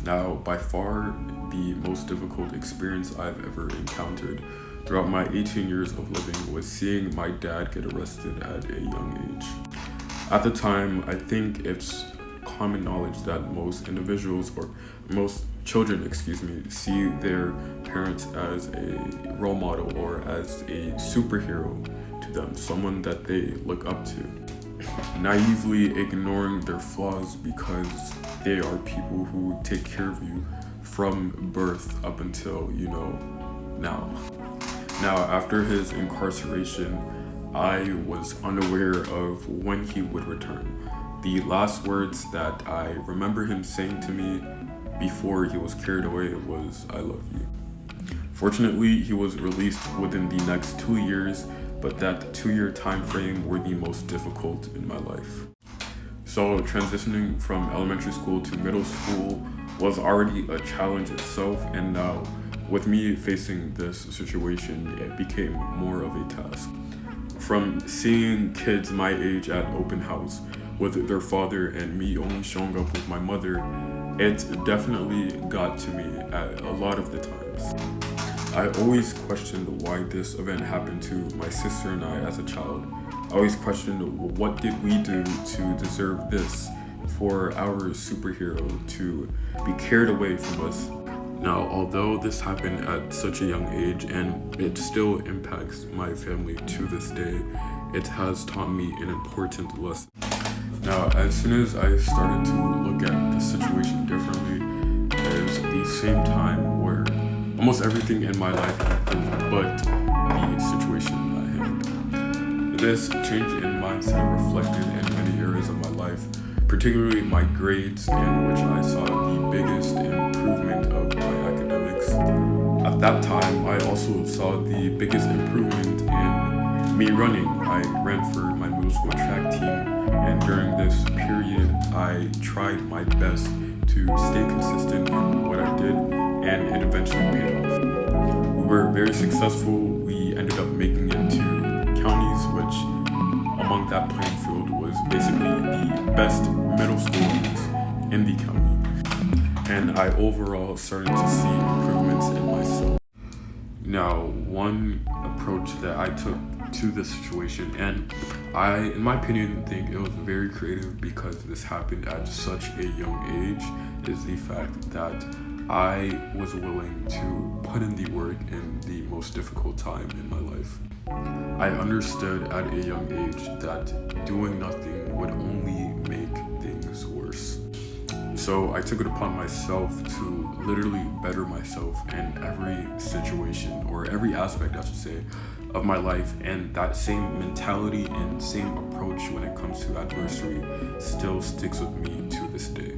Now, by far, the most difficult experience I've ever encountered throughout my 18 years of living was seeing my dad get arrested at a young age. At the time, I think it's common knowledge that most individuals, or most children, see their parents as a role model or as a superhero to them, someone that they look up to, naively ignoring their flaws because they are people who take care of you from birth up until, now. Now, after his incarceration, I was unaware of when he would return. The last words that I remember him saying to me before he was carried away was, "I love you." Fortunately, he was released within the next 2 years, but that 2-year time frame were the most difficult in my life. So transitioning from elementary school to middle school was already a challenge itself, and now with me facing this situation, it became more of a task. From seeing kids my age at open house with their father and me only showing up with my mother, it definitely got to me at a lot of the times. I always questioned why this event happened to my sister and I as a child. I always questioned, what did we do to deserve this, for our superhero to be carried away from us? Now, although this happened at such a young age and it still impacts my family to this day, it has taught me an important lesson. Now, as soon as I started to look at the situation differently, there's the same time where almost everything in my life improved but the situation at hand. This change in mindset reflected in many areas of my life, particularly my grades, in which I saw the biggest improvement of my academics. At that time, I also saw the biggest improvement in me running. I ran for my middle school track team, and during this period, I tried my best to stay consistent in what I did, and it eventually paid off. We were very successful. We ended up making it to counties, which among that playing field was basically the best middle schools in the county. And I overall started to see improvements in myself. Now, one approach that I took to this situation, and I, in my opinion, think it was very creative because this happened at such a young age, is the fact that I was willing to put in the work in the most difficult time in my life. I understood at a young age that doing nothing would only make things worse. So I took it upon myself to literally better myself in every situation, or every aspect, I should say, of my life, and that same mentality and same approach when it comes to adversity still sticks with me to this day.